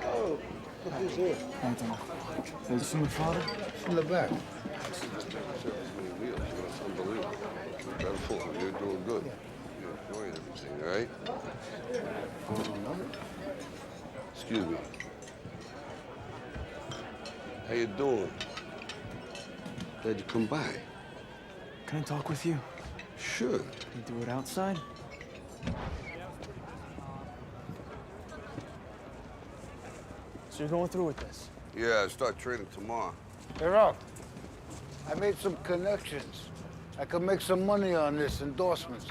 Oh, look who's here. Anthony, have you seen my father? In the back. It's unbelievable. Incredible. You're doing good. You're enjoying everything, all right? Excuse me. How you doing? Glad you come by. Can I talk with you? Sure. Can you do it outside? So you're going through with this? Yeah, I start training tomorrow. Hey, Rob. I made some connections. I could make some money on this, endorsements.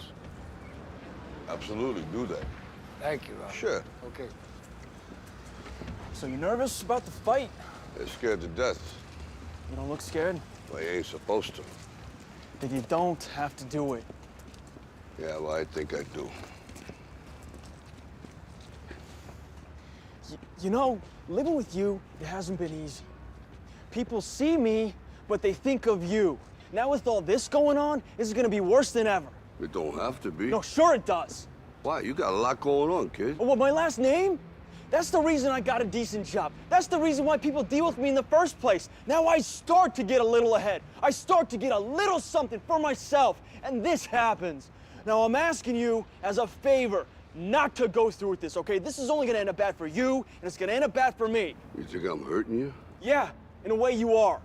Absolutely, do that. Thank you, Rob. Sure. Okay. So you're nervous about the fight? They're scared to death. You don't look scared? Well, you ain't supposed to. Then you don't have to do it. Yeah, well, I think I do. You know, living with you, it hasn't been easy. People see me, but they think of you. Now with all this going on, this is gonna be worse than ever. It don't have to be. No, sure it does. Why? You got a lot going on, kid. Oh, what, my last name? That's the reason I got a decent job. That's the reason why people deal with me in the first place. Now I start to get a little ahead. I start to get a little something for myself, and this happens. Now I'm asking you as a favor not to go through with this, okay? This is only gonna end up bad for you, and it's gonna end up bad for me. You think I'm hurting you? Yeah, in a way you are.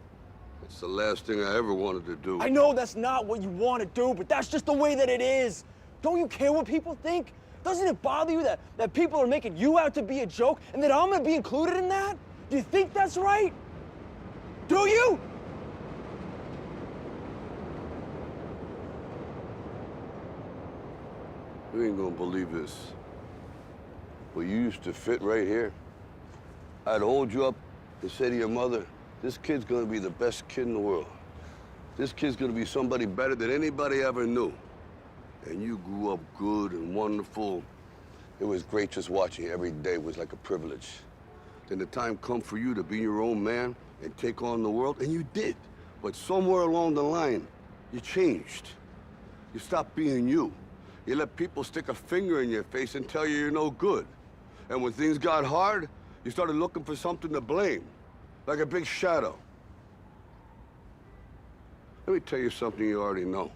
It's the last thing I ever wanted to do. I know that's not what you want to do, but that's just the way that it is. Don't you care what people think? Doesn't it bother you that people are making you out to be a joke and that I'm gonna be included in that? Do you think that's right? Do you? You ain't gonna believe this. But you used to fit right here. I'd hold you up and say to your mother, this kid's gonna be the best kid in the world. This kid's gonna be somebody better than anybody ever knew. And you grew up good and wonderful. It was great just watching you every day. It was like a privilege. Then the time come for you to be your own man and take on the world, and you did. But somewhere along the line, you changed. You stopped being you. You let people stick a finger in your face and tell you you're no good. And when things got hard, you started looking for something to blame, like a big shadow. Let me tell you something you already know.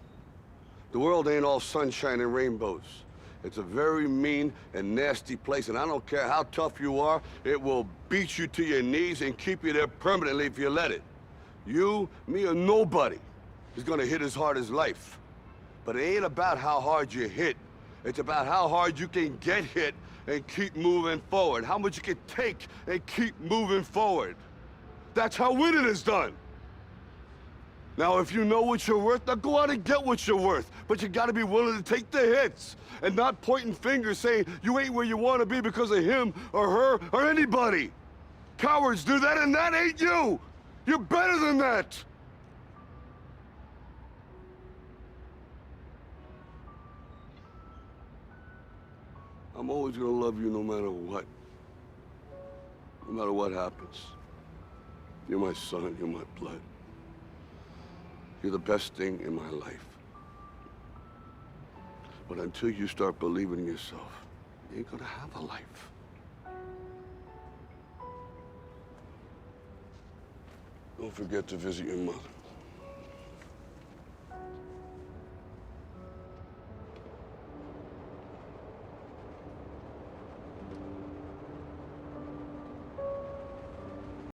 The world ain't all sunshine and rainbows. It's a very mean and nasty place, and I don't care how tough you are, it will beat you to your knees and keep you there permanently if you let it. You, me, or nobody is gonna hit as hard as life. But it ain't about how hard you hit. It's about how hard you can get hit and keep moving forward. How much you can take and keep moving forward. That's how winning is done. Now, if you know what you're worth, now go out and get what you're worth. But you gotta be willing to take the hits and not pointing fingers saying you ain't where you wanna be because of him or her or anybody. Cowards do that, and that ain't you. You're better than that. I'm always gonna love you no matter what. No matter what happens. You're my son, you're my blood. You're the best thing in my life. But until you start believing in yourself, you ain't gonna have a life. Don't forget to visit your mother.